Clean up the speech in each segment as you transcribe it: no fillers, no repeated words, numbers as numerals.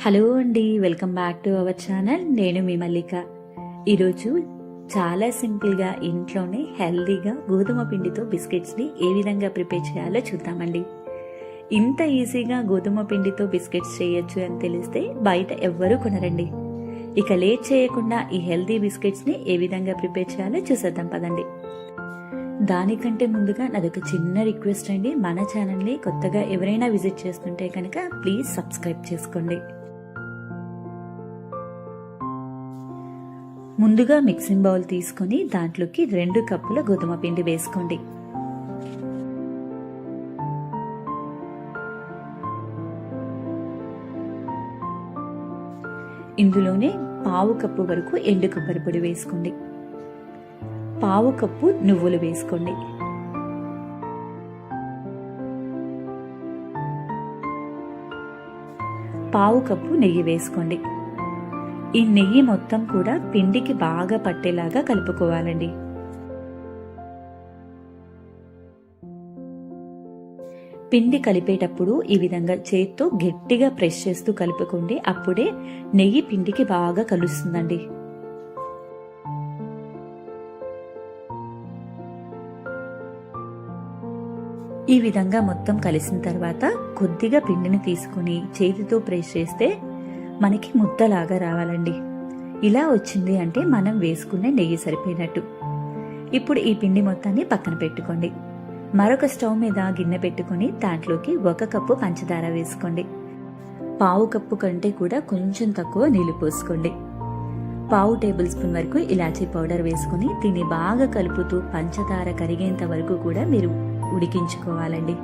Hello అండి, welcome back to our channel. నేను మీ మల్లిక. ఈరోజు చాలా సింపుల్గా ఇంట్లోనే హెల్దీగా గోధుమ పిండితో బిస్కెట్స్ని ఏ విధంగా ప్రిపేర్ చేయాలో చూద్దామండి. ఇంత ఈజీగా గోధుమ పిండితో బిస్కెట్స్ చేయొచ్చు అని తెలిస్తే బయట ఎవ్వరూ కొనరండి. ఇక లేట్ చేయకుండా ఈ హెల్దీ బిస్కెట్స్ని ఏ విధంగా ప్రిపేర్ చేయాలో చూసేద్దాం పదండి. దానికంటే ముందుగా నాదొక చిన్న రిక్వెస్ట్ అండి, మన ఛానల్ని కొత్తగా ఎవరైనా విజిట్ చేస్తుంటే కనుక ప్లీజ్ సబ్స్క్రైబ్ చేసుకోండి. ముందుగా మిక్సింగ్ బౌల్ తీసుకొని దాంట్లోకి 2 కప్పుల గోధుమ పిండి వేసుకోండి. ఇందులోనే 1/2 కప్పు వరకు ఎండు కొబ్బరి పొడి వేసుకోండి. 1/2 కప్పు నువ్వులు వేసుకోండి. 1/2 కప్పు నెయ్యి వేసుకోండి. ఈ నెయ్యి మొత్తం కూడా పిండికి బాగా పట్టేలాగా కలుపుకోవాలండి. పిండి కలిపేటప్పుడు ఈ విధంగా చేత్తో గట్టిగా ప్రెస్ చేస్తూ కలుపుకోండి. అప్పుడే నెయ్యి పిండికి బాగా కలుస్తుందండి. ఈ విధంగా మొత్తం కలిసిన తర్వాత కొద్దిగా పిండిని తీసుకుని చేతితో ప్రెస్ చేస్తే మనకి ముద్దలాగా రావాలండి. ఇలా వచ్చింది అంటే మనం వేసుకునే నెయ్యి సరిపోయినట్టు. ఇప్పుడు ఈ పిండి మొత్తాన్ని పక్కన పెట్టుకోండి. మరొక స్టవ్ మీద గిన్నె పెట్టుకుని దాంట్లోకి 1 కప్పు పంచదార వేసుకోండి. 1/2 కప్పు కంటే కూడా కొంచెం తక్కువ నీళ్లు పోసుకోండి. 1/2 టేబుల్ స్పూన్ వరకు ఇలాచీ పౌడర్ వేసుకుని దీన్ని బాగా కలుపుతూ పంచదార కరిగేంత వరకు కూడా మీరు ఉడికించుకోవాలండి.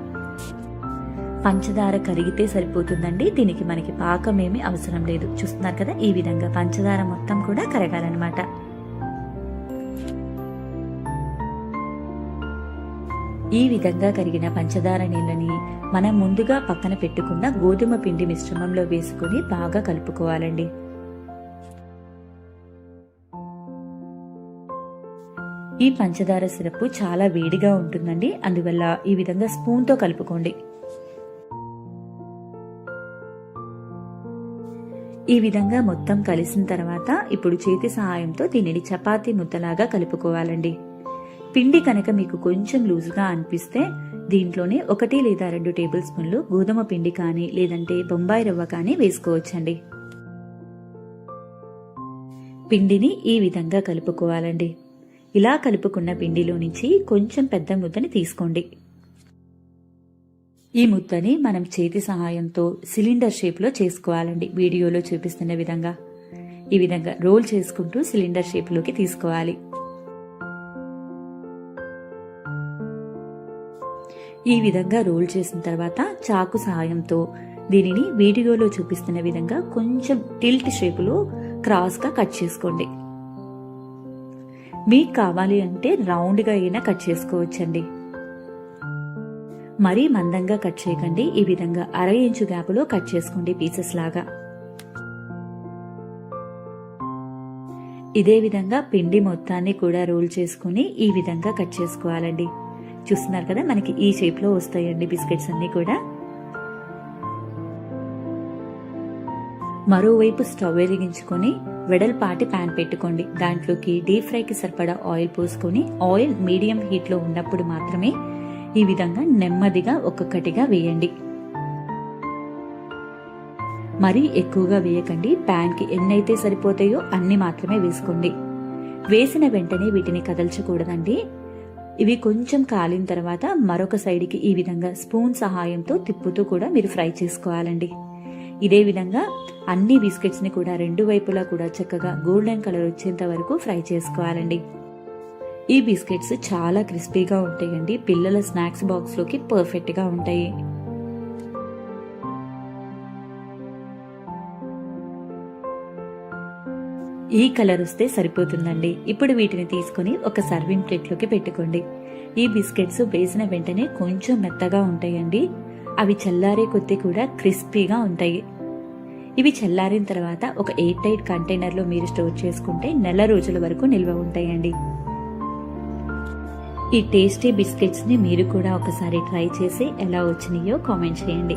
పంచదార కరిగితే సరిపోతుందండి. దీనికి మనకి పాకం ఏమీ అవసరం లేదు. చూస్తున్నారు కదా, ఈ విధంగా పంచదార మొత్తం కూడా కరగాలన్నమాట. ఈ విధంగా కరిగిన పంచదార నీళ్ళని మనం ముందుగా పక్కన పెట్టుకున్న గోధుమ పిండి మిశ్రమంలో వేసుకుని బాగా కలుపుకోవాలండి. ఈ పంచదార సిరప్ చాలా వేడిగా ఉంటుందండి. అందువల్ల ఈ విధంగా స్పూన్తో కలుపుకోండి. ఈ విధంగా మొత్తం కలిసిన తర్వాత ఇప్పుడు చేతి సహాయంతో దీనిని చపాతీ ముద్దలాగా కలుపుకోవాలండి. పిండి కనుక మీకు కొంచెం లూజుగా అనిపిస్తే దీంట్లోనే 1 లేదా 2 టేబుల్ స్పూన్లు గోధుమ పిండి కానీ లేదంటే బొంబాయి రవ్వ కానీ వేసుకోవచ్చండి. పిండిని ఈ విధంగా కలుపుకోవాలండి. ఇలా కలుపుకున్న పిండిలో నుంచి కొంచెం పెద్ద ముద్దని తీసుకోండి. ఈ ముద్దని మనం చేతి సహాయంతో సిలిండర్ షేప్లో చేసుకోవాలండి. వీడియోలో చూపిస్తున్న విధంగా ఈ విధంగా రోల్ చేసుకుంటూ సిలిండర్ షేప్లోకి తీసుకోవాలి. ఈ విధంగా రోల్ చేసిన తర్వాత చాకు సహాయంతో దీనిని వీడియోలో చూపిస్తున్న విధంగా కొంచెం టిల్ట్ షేపులో క్రాస్గా కట్ చేసుకోండి. మీకు కావాలి అంటే రౌండ్గా అయినా కట్ చేసుకోవచ్చండి. మరీ మందంగా కట్ చేయకండి. ఈ విధంగా 1/2 ఇంచు గ్యాప్లో కట్ చేసుకోండి పీసెస్ లాగా. ఇదే విధంగా పిండి మొత్తాన్ని కూడా రోల్ చేసుకుని ఈ విధంగా కట్ చేసుకోవాలండి. చూస్తున్నారు కదా, మనకి ఈ షేప్లో వస్తాయండి బిస్కెట్స్ అన్ని కూడా. మరోవైపు స్టవ్ వెలిగించుకొని వెడల్పాటి ప్యాన్ పెట్టుకోండి. దాంట్లోకి డీప్ ఫ్రైకి సరిపడా ఆయిల్ పోసుకొని ఆయిల్ మీడియం హీట్లో ఉన్నప్పుడు మాత్రమే ఈ విధంగా నెమ్మదిగా ఒక్కొక్కటిగా వేయండి. మరీ ఎక్కువగా వేయకండి. ప్యాన్కి ఎన్నైతే సరిపోతాయో అన్ని మాత్రమే వేసుకోండి. వేసిన వెంటనే వీటిని కదల్చకూడదండి. ఇవి కొంచెం కాలిన తర్వాత మరొక సైడ్కి ఈ విధంగా స్పూన్ సహాయంతో తిప్పుతూ కూడా మీరు ఫ్రై చేసుకోవాలండి. ఇదే విధంగా అన్ని బిస్కెట్స్ ని కూడా 2 వైపులా కూడా చక్కగా గోల్డెన్ కలర్ వచ్చేంత వరకు ఫ్రై చేసుకోవాలండి. ఈ బిస్కెట్స్ చాలా క్రిస్పీగా ఉంటాయండి. పిల్లల స్నాక్స్ బాక్స్ లోకి పర్ఫెక్ట్ గా ఉంటాయి. ఈ కలర్ వస్తే సరిపోతుందండి. ఇప్పుడు వీటిని తీసుకుని ఒక సర్వింగ్ ప్లేట్లోకి పెట్టుకోండి. ఈ బిస్కెట్స్ వేసిన వెంటనే కొంచెం మెత్తగా ఉంటాయండి. అవి చల్లారే కొద్దీ కూడా క్రిస్పీగా ఉంటాయి. ఇవి చల్లారిన తర్వాత ఒక ఎయిర్ టైట్ కంటైనర్లో మీరు స్టోర్ చేసుకుంటే 1 రోజుల వరకు నిల్వ ఉంటాయండి. ఈ టేస్టీ బిస్కెట్స్ ని మీరు కూడా ఒకసారి ట్రై చేసి ఎలా వచ్చినాయో కామెంట్ చేయండి.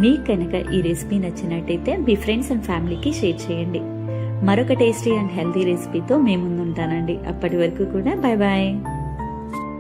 మీకు కనుక ఈ రెసిపీ నచ్చినట్టయితే మీ ఫ్రెండ్స్ అండ్ ఫ్యామిలీకి షేర్ చేయండి. మరొక టేస్టీ అండ్ హెల్తీ రెసిపీతో మేము ముందుంటానండి. అప్పటి వరకు కూడా బాయ్ బాయ్.